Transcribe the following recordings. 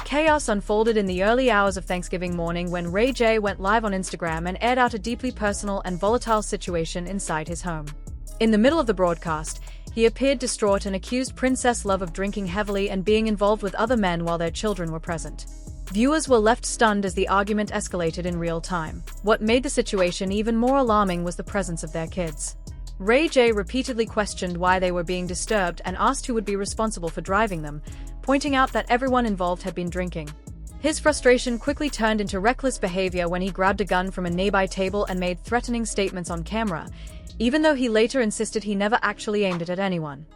Chaos unfolded in the early hours of Thanksgiving morning when Ray J went live on Instagram and aired out a deeply personal and volatile situation inside his home. In the middle of the broadcast, he appeared distraught and accused Princess Love of drinking heavily and being involved with other men while their children were present. Viewers were left stunned as the argument escalated in real time. What made the situation even more alarming was the presence of their kids. Ray J repeatedly questioned why they were being disturbed and asked who would be responsible for driving them, pointing out that everyone involved had been drinking. His frustration quickly turned into reckless behavior when he grabbed a gun from a nearby table and made threatening statements on camera, even though he later insisted he never actually aimed it at anyone.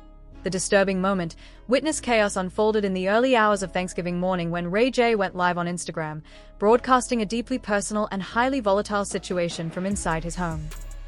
The disturbing moment, witness chaos unfolded in the early hours of Thanksgiving morning when Ray J went live on Instagram, broadcasting a deeply personal and highly volatile situation from inside his home.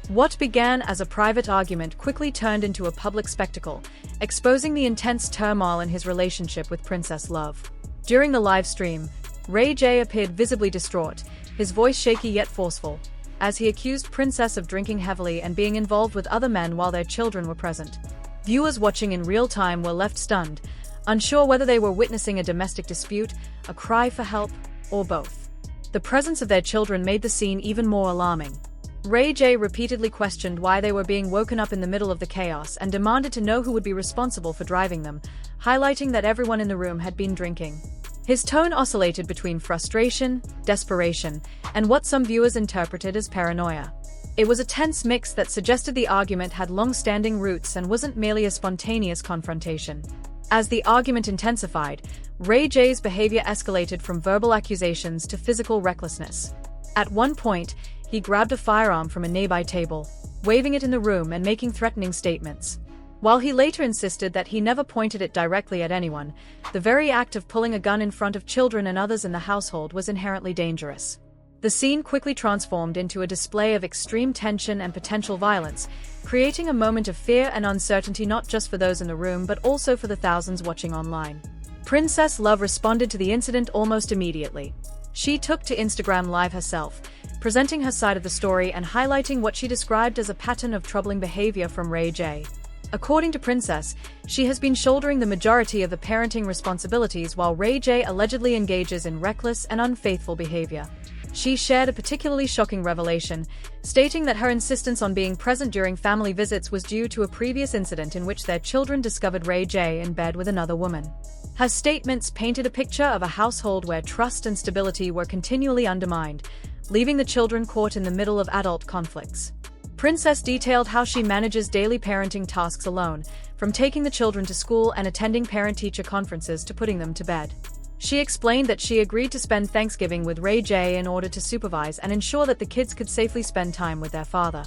What began as a private argument quickly turned into a public spectacle, exposing the intense turmoil in his relationship with Princess Love. During the live stream, Ray J appeared visibly distraught, his voice shaky yet forceful, as he accused Princess of drinking heavily and being involved with other men while their children were present. Viewers watching in real time were left stunned, unsure whether they were witnessing a domestic dispute, a cry for help, or both. The presence of their children made the scene even more alarming. Ray J repeatedly questioned why they were being woken up in the middle of the chaos and demanded to know who would be responsible for driving them, highlighting that everyone in the room had been drinking. His tone oscillated between frustration, desperation, and what some viewers interpreted as paranoia. It was a tense mix that suggested the argument had long-standing roots and wasn't merely a spontaneous confrontation. As the argument intensified, Ray J's behavior escalated from verbal accusations to physical recklessness. At one point, he grabbed a firearm from a nearby table, waving it in the room and making threatening statements. While he later insisted that he never pointed it directly at anyone, the very act of pulling a gun in front of children and others in the household was inherently dangerous. The scene quickly transformed into a display of extreme tension and potential violence, creating a moment of fear and uncertainty not just for those in the room but also for the thousands watching online. Princess Love responded to the incident almost immediately. She took to Instagram Live herself, presenting her side of the story and highlighting what she described as a pattern of troubling behavior from Ray J. According to Princess, she has been shouldering the majority of the parenting responsibilities while Ray J allegedly engages in reckless and unfaithful behavior. She shared a particularly shocking revelation, stating that her insistence on being present during family visits was due to a previous incident in which their children discovered Ray J in bed with another woman. Her statements painted a picture of a household where trust and stability were continually undermined, leaving the children caught in the middle of adult conflicts. Princess detailed how she manages daily parenting tasks alone, from taking the children to school and attending parent-teacher conferences to putting them to bed. She explained that she agreed to spend Thanksgiving with Ray J in order to supervise and ensure that the kids could safely spend time with their father.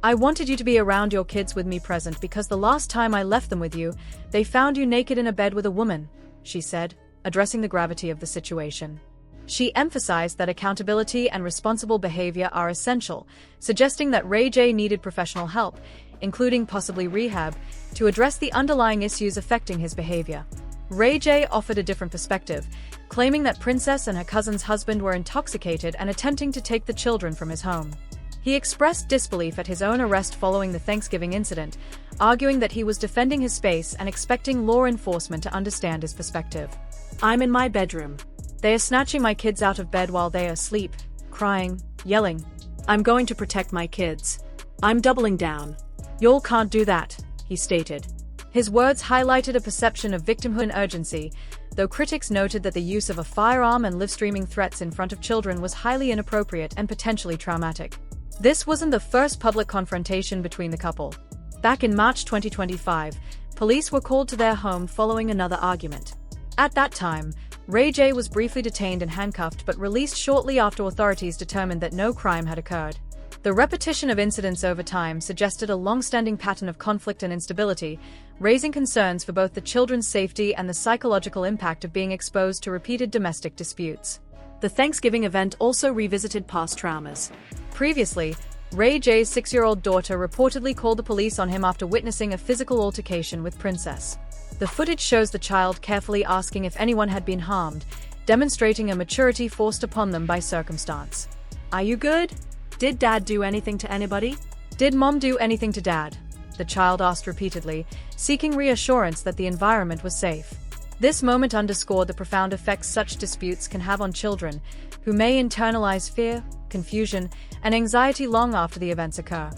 "I wanted you to be around your kids with me present because the last time I left them with you, they found you naked in a bed with a woman," she said, addressing the gravity of the situation. She emphasized that accountability and responsible behavior are essential, suggesting that Ray J needed professional help, including possibly rehab, to address the underlying issues affecting his behavior. Ray J offered a different perspective, claiming that Princess and her cousin's husband were intoxicated and attempting to take the children from his home. He expressed disbelief at his own arrest following the Thanksgiving incident, arguing that he was defending his space and expecting law enforcement to understand his perspective. "I'm in my bedroom. They are snatching my kids out of bed while they are asleep, crying, yelling. I'm going to protect my kids. I'm doubling down. Y'all can't do that," he stated. His words highlighted a perception of victimhood and urgency, though critics noted that the use of a firearm and live-streaming threats in front of children was highly inappropriate and potentially traumatic. This wasn't the first public confrontation between the couple. Back in March 2025, police were called to their home following another argument. At that time, Ray J was briefly detained and handcuffed but released shortly after authorities determined that no crime had occurred. The repetition of incidents over time suggested a long-standing pattern of conflict and instability, raising concerns for both the children's safety and the psychological impact of being exposed to repeated domestic disputes. The Thanksgiving event also revisited past traumas. Previously, Ray J's 6-year-old daughter reportedly called the police on him after witnessing a physical altercation with Princess. The footage shows the child carefully asking if anyone had been harmed, demonstrating a maturity forced upon them by circumstance. "Are you good? Did Dad do anything to anybody? Did Mom do anything to Dad?" the child asked repeatedly, seeking reassurance that the environment was safe. This moment underscored the profound effects such disputes can have on children, who may internalize fear, confusion, and anxiety long after the events occur.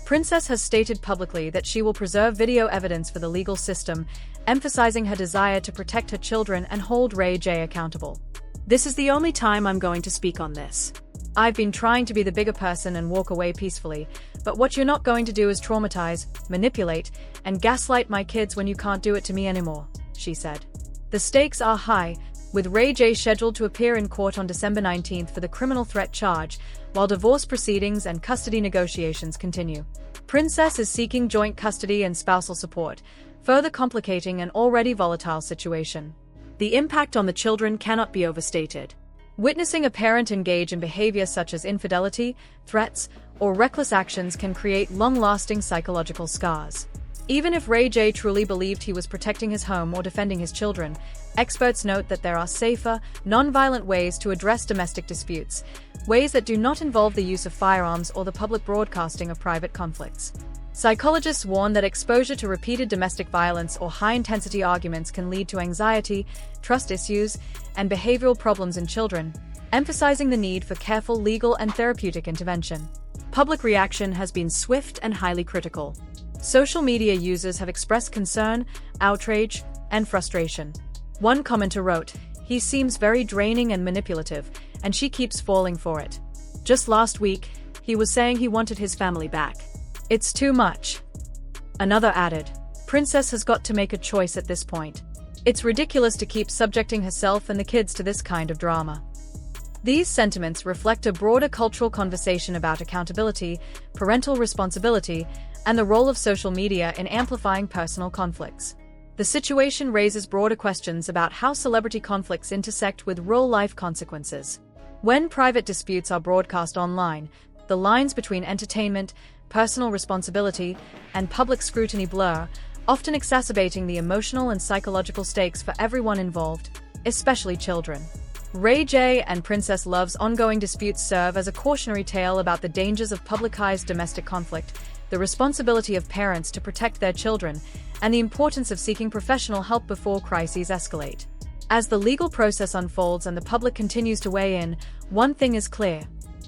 Princess has stated publicly that she will preserve video evidence for the legal system, emphasizing her desire to protect her children and hold Ray J accountable. "This is the only time I'm going to speak on this. I've been trying to be the bigger person and walk away peacefully, but what you're not going to do is traumatize, manipulate, and gaslight my kids when you can't do it to me anymore," she said. The stakes are high, with Ray J scheduled to appear in court on December 19th for the criminal threat charge, while divorce proceedings and custody negotiations continue. Princess is seeking joint custody and spousal support, further complicating an already volatile situation. The impact on the children cannot be overstated. Witnessing a parent engage in behavior such as infidelity, threats, or reckless actions can create long-lasting psychological scars. Even if Ray J truly believed he was protecting his home or defending his children, experts note that there are safer, non-violent ways to address domestic disputes, ways that do not involve the use of firearms or the public broadcasting of private conflicts. Psychologists warn that exposure to repeated domestic violence or high-intensity arguments can lead to anxiety, trust issues, and behavioral problems in children, emphasizing the need for careful legal and therapeutic intervention. Public reaction has been swift and highly critical. Social media users have expressed concern, outrage, and frustration. One commenter wrote, "He seems very draining and manipulative, and she keeps falling for it. Just last week, he was saying he wanted his family back. It's too much." Another added, "Princess has got to make a choice at this point. It's ridiculous to keep subjecting herself and the kids to this kind of drama." These sentiments reflect a broader cultural conversation about accountability, parental responsibility, and the role of social media in amplifying personal conflicts. The situation raises broader questions about how celebrity conflicts intersect with real-life consequences. When private disputes are broadcast online, the lines between entertainment, personal responsibility, and public scrutiny blur, often exacerbating the emotional and psychological stakes for everyone involved, especially children. Ray J and Princess Love's ongoing disputes serve as a cautionary tale about the dangers of publicized domestic conflict, the responsibility of parents to protect their children, and the importance of seeking professional help before crises escalate. As the legal process unfolds and the public continues to weigh in, one thing is clear: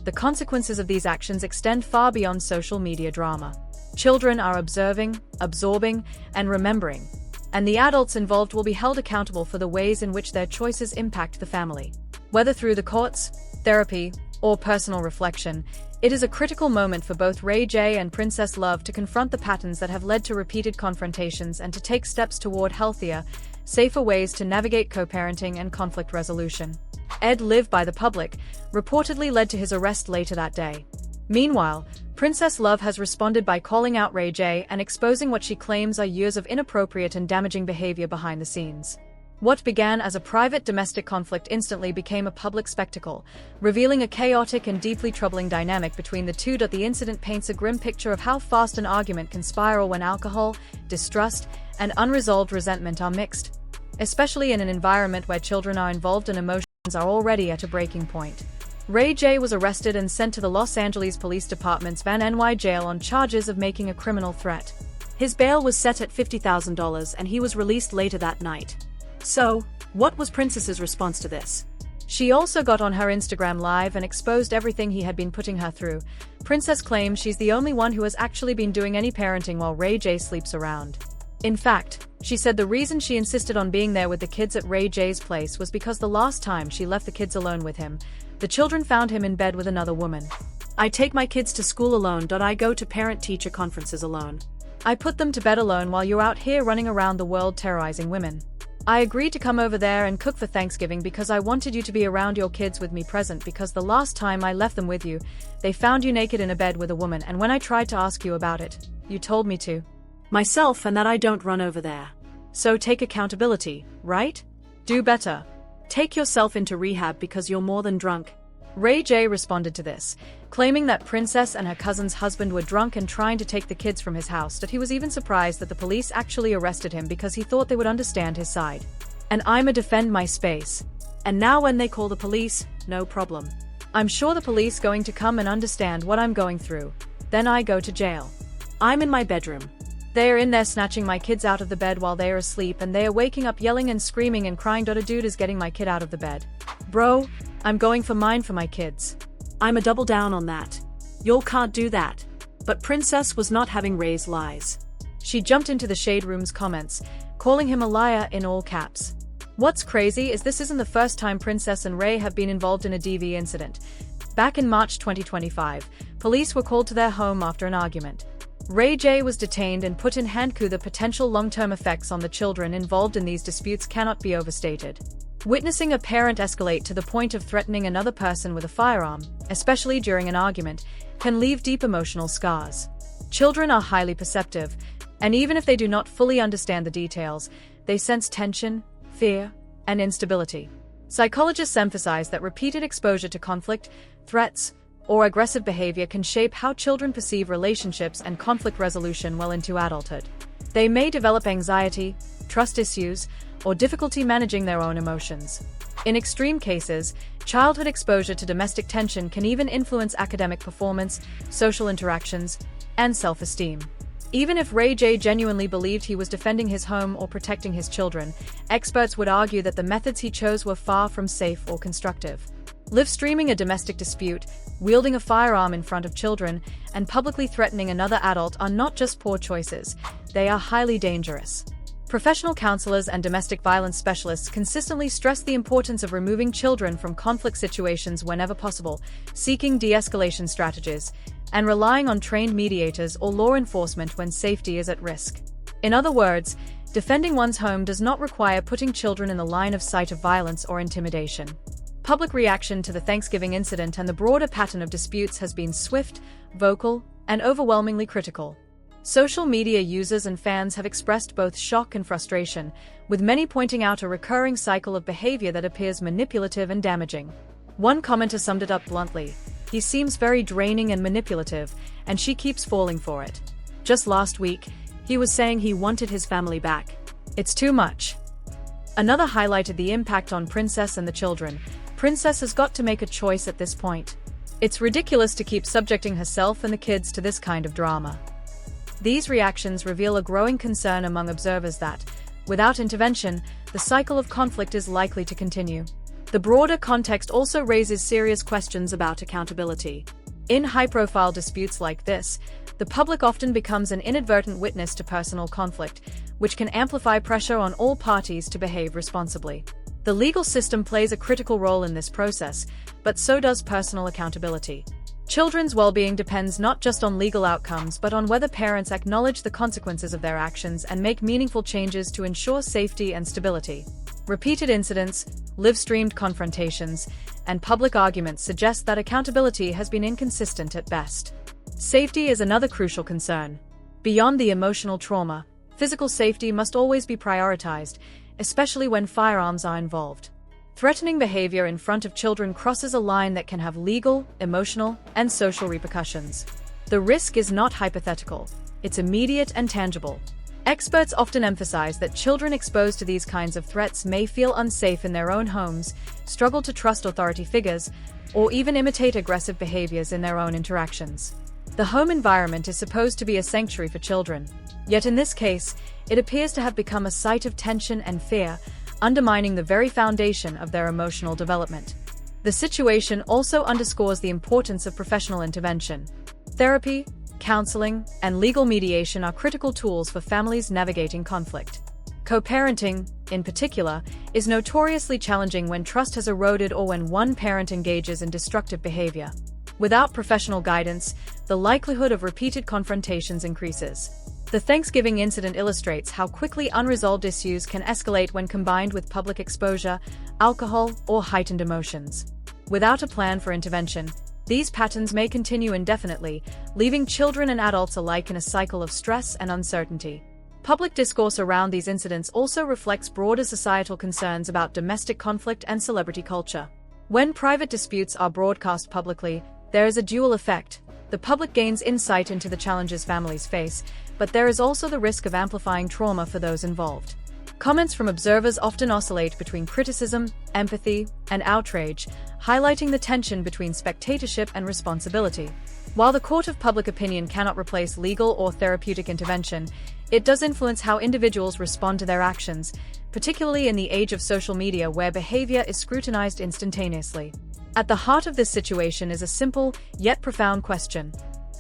the consequences of these actions extend far beyond social media drama. Children are observing, absorbing, and remembering, and the adults involved will be held accountable for the ways in which their choices impact the family. Whether through the courts, therapy, or personal reflection, it is a critical moment for both Ray J and Princess Love to confront the patterns that have led to repeated confrontations and to take steps toward healthier, safer ways to navigate co-parenting and conflict resolution. Ed Live by the public reportedly led to his arrest later that day. Meanwhile, Princess Love has responded by calling out Ray J and exposing what she claims are years of inappropriate and damaging behavior behind the scenes. What began as a private domestic conflict instantly became a public spectacle, revealing a chaotic and deeply troubling dynamic between the two. The incident paints a grim picture of how fast an argument can spiral when alcohol, distrust, and unresolved resentment are mixed, especially in an environment where children are involved and emotions are already at a breaking point. Ray J was arrested and sent to the Los Angeles Police Department's Van Nuys jail on charges of making a criminal threat. His bail was set at $50,000 and he was released later that night. So, what was Princess's response to this? She also got on her Instagram Live and exposed everything he had been putting her through. Princess claims she's the only one who has actually been doing any parenting while Ray J sleeps around. In fact, she said the reason she insisted on being there with the kids at Ray J's place was because the last time she left the kids alone with him, the children found him in bed with another woman. "I take my kids to school alone. I go to parent-teacher conferences alone. I put them to bed alone while you're out here running around the world terrorizing women. I agreed to come over there and cook for Thanksgiving because I wanted you to be around your kids with me present because the last time I left them with you, they found you naked in a bed with a woman, and when I tried to ask you about it, you told me to myself and that I don't run over there. So take accountability, right? Do better. Take yourself into rehab because you're more than drunk." Ray J responded to this, claiming that Princess and her cousin's husband were drunk and trying to take the kids from his house, that he was even surprised that the police actually arrested him because he thought they would understand his side. "And I'ma defend my space. And now when they call the police, no problem. I'm sure the police going to come and understand what I'm going through. Then I go to jail. I'm in my bedroom. They are in there snatching my kids out of the bed while they are asleep, and they are waking up yelling and screaming and crying. A dude is getting my kid out of the bed. Bro, I'm going for mine for my kids. I'm a double down on that. Y'all can't do that. But Princess was not having Ray's lies. She jumped into the Shade Room's comments, calling him a liar in all caps. What's crazy is this isn't the first time Princess and Ray have been involved in a DV incident. Back in March 2025, police were called to their home after an argument. Ray J was detained and put in handcuffs. The potential long-term effects on the children involved in these disputes cannot be overstated. Witnessing a parent escalate to the point of threatening another person with a firearm, especially during an argument, can leave deep emotional scars. Children are highly perceptive, and even if they do not fully understand the details, they sense tension, fear, and instability. Psychologists emphasize that repeated exposure to conflict, threats, or aggressive behavior can shape how children perceive relationships and conflict resolution well into adulthood. They may develop anxiety, trust issues, or difficulty managing their own emotions. In extreme cases, childhood exposure to domestic tension can even influence academic performance, social interactions, and self-esteem. Even if Ray J genuinely believed he was defending his home or protecting his children, experts would argue that the methods he chose were far from safe or constructive. Live streaming a domestic dispute, wielding a firearm in front of children, and publicly threatening another adult are not just poor choices, they are highly dangerous. Professional counselors and domestic violence specialists consistently stress the importance of removing children from conflict situations whenever possible, seeking de-escalation strategies, and relying on trained mediators or law enforcement when safety is at risk. In other words, defending one's home does not require putting children in the line of sight of violence or intimidation. Public reaction to the Thanksgiving incident and the broader pattern of disputes has been swift, vocal, and overwhelmingly critical. Social media users and fans have expressed both shock and frustration, with many pointing out a recurring cycle of behavior that appears manipulative and damaging. One commenter summed it up bluntly: "He seems very draining and manipulative, and she keeps falling for it." Just last week, he was saying he wanted his family back. It's too much. Another highlighted the impact on Princess and the children. Princess has got to make a choice at this point. It's ridiculous to keep subjecting herself and the kids to this kind of drama. These reactions reveal a growing concern among observers that, without intervention, the cycle of conflict is likely to continue. The broader context also raises serious questions about accountability. In high-profile disputes like this, the public often becomes an inadvertent witness to personal conflict, which can amplify pressure on all parties to behave responsibly. The legal system plays a critical role in this process, but so does personal accountability. Children's well-being depends not just on legal outcomes but on whether parents acknowledge the consequences of their actions and make meaningful changes to ensure safety and stability. Repeated incidents, live-streamed confrontations, and public arguments suggest that accountability has been inconsistent at best. Safety is another crucial concern. Beyond the emotional trauma, physical safety must always be prioritized, especially when firearms are involved. Threatening behavior in front of children crosses a line that can have legal, emotional, and social repercussions. The risk is not hypothetical, it's immediate and tangible. Experts often emphasize that children exposed to these kinds of threats may feel unsafe in their own homes, struggle to trust authority figures, or even imitate aggressive behaviors in their own interactions. The home environment is supposed to be a sanctuary for children, yet in this case, it appears to have become a site of tension and fear, undermining the very foundation of their emotional development. The situation also underscores the importance of professional intervention. Therapy, counseling, and legal mediation are critical tools for families navigating conflict. Co-parenting, in particular, is notoriously challenging when trust has eroded or when one parent engages in destructive behavior. Without professional guidance, the likelihood of repeated confrontations increases. The Thanksgiving incident illustrates how quickly unresolved issues can escalate when combined with public exposure, alcohol, or heightened emotions. Without a plan for intervention, these patterns may continue indefinitely, leaving children and adults alike in a cycle of stress and uncertainty. Public discourse around these incidents also reflects broader societal concerns about domestic conflict and celebrity culture. When private disputes are broadcast publicly, there is a dual effect. The public gains insight into the challenges families face, but there is also the risk of amplifying trauma for those involved. Comments from observers often oscillate between criticism, empathy, and outrage, highlighting the tension between spectatorship and responsibility. While the court of public opinion cannot replace legal or therapeutic intervention, It does influence how individuals respond to their actions, particularly in the age of social media where behavior is scrutinized instantaneously. At the heart of this situation is a simple, yet profound question.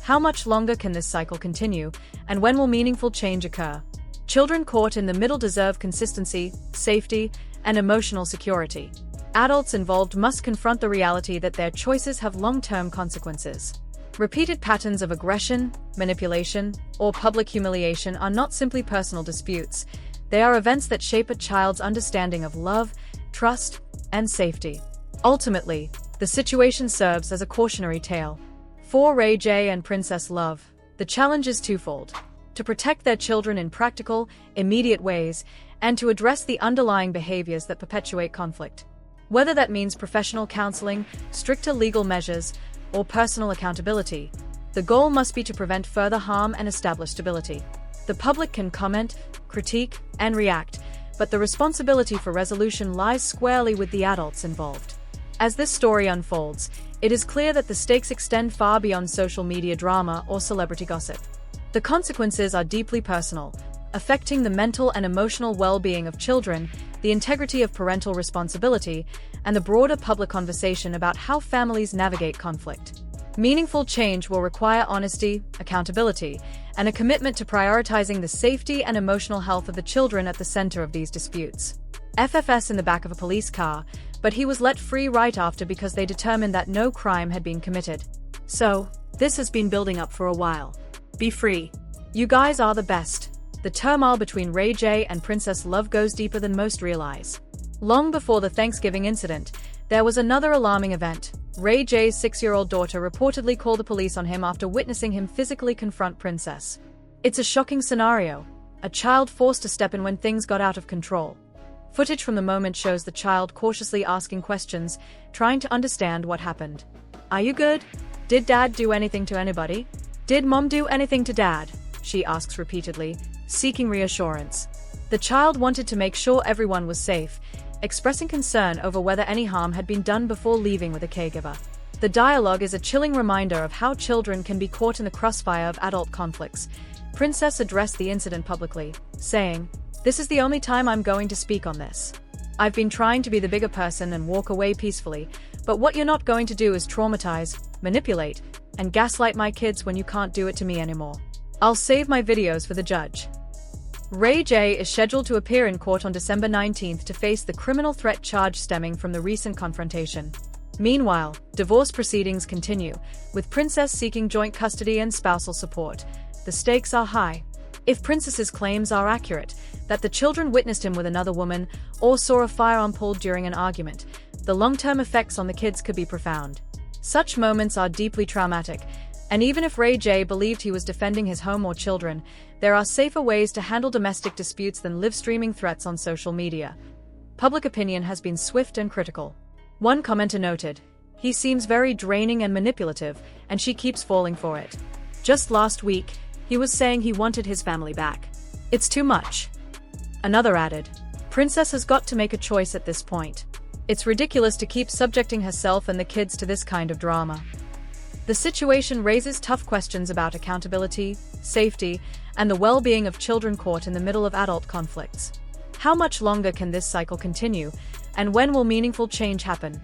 How much longer can this cycle continue, and when will meaningful change occur? Children caught in the middle deserve consistency, safety, and emotional security. Adults involved must confront the reality that their choices have long-term consequences. Repeated patterns of aggression, manipulation, or public humiliation are not simply personal disputes. They are events that shape a child's understanding of love, trust, and safety. Ultimately, the situation serves as a cautionary tale. For Ray J and Princess Love, the challenge is twofold: to protect their children in practical, immediate ways, and to address the underlying behaviors that perpetuate conflict. Whether that means professional counseling, stricter legal measures, or personal accountability, the goal must be to prevent further harm and establish stability. The public can comment, critique, and react, but the responsibility for resolution lies squarely with the adults involved. As this story unfolds, it is clear that the stakes extend far beyond social media drama or celebrity gossip. The consequences are deeply personal, affecting the mental and emotional well-being of children, the integrity of parental responsibility, and the broader public conversation about how families navigate conflict. Meaningful change will require honesty, accountability, and a commitment to prioritizing the safety and emotional health of the children at the center of these disputes. FFS in the back of a police car, but he was let free right after because they determined that no crime had been committed. So, this has been building up for a while. Be free. You guys are the best. The turmoil between Ray J and Princess Love goes deeper than most realize. Long before the Thanksgiving incident, there was another alarming event. Ray J's 6-year-old daughter reportedly called the police on him after witnessing him physically confront Princess. It's a shocking scenario, a child forced to step in when things got out of control. Footage from the moment shows the child cautiously asking questions, trying to understand what happened. Are you good? Did Dad do anything to anybody? Did Mom do anything to Dad? She asks repeatedly, seeking reassurance. The child wanted to make sure everyone was safe, expressing concern over whether any harm had been done before leaving with a caregiver. The dialogue is a chilling reminder of how children can be caught in the crossfire of adult conflicts. Princess addressed the incident publicly, saying, "This is the only time I'm going to speak on this. I've been trying to be the bigger person and walk away peacefully, but what you're not going to do is traumatize, manipulate, and gaslight my kids when you can't do it to me anymore. I'll save my videos for the judge." Ray J is scheduled to appear in court on December 19th to face the criminal threat charge stemming from the recent confrontation. Meanwhile, divorce proceedings continue, with Princess seeking joint custody and spousal support. The stakes are high. If Princess's claims are accurate, that the children witnessed him with another woman or saw a firearm pulled during an argument, the long-term effects on the kids could be profound. Such moments are deeply traumatic, and even if Ray J believed he was defending his home or children, there are safer ways to handle domestic disputes than live streaming threats on social media. Public opinion has been swift and critical. One commenter noted, "He seems very draining and manipulative, and she keeps falling for it. Just last week, he was saying he wanted his family back. It's too much." Another added, "Princess has got to make a choice at this point. It's ridiculous to keep subjecting herself and the kids to this kind of drama." The situation raises tough questions about accountability, safety, and the well-being of children caught in the middle of adult conflicts. How much longer can this cycle continue, and when will meaningful change happen?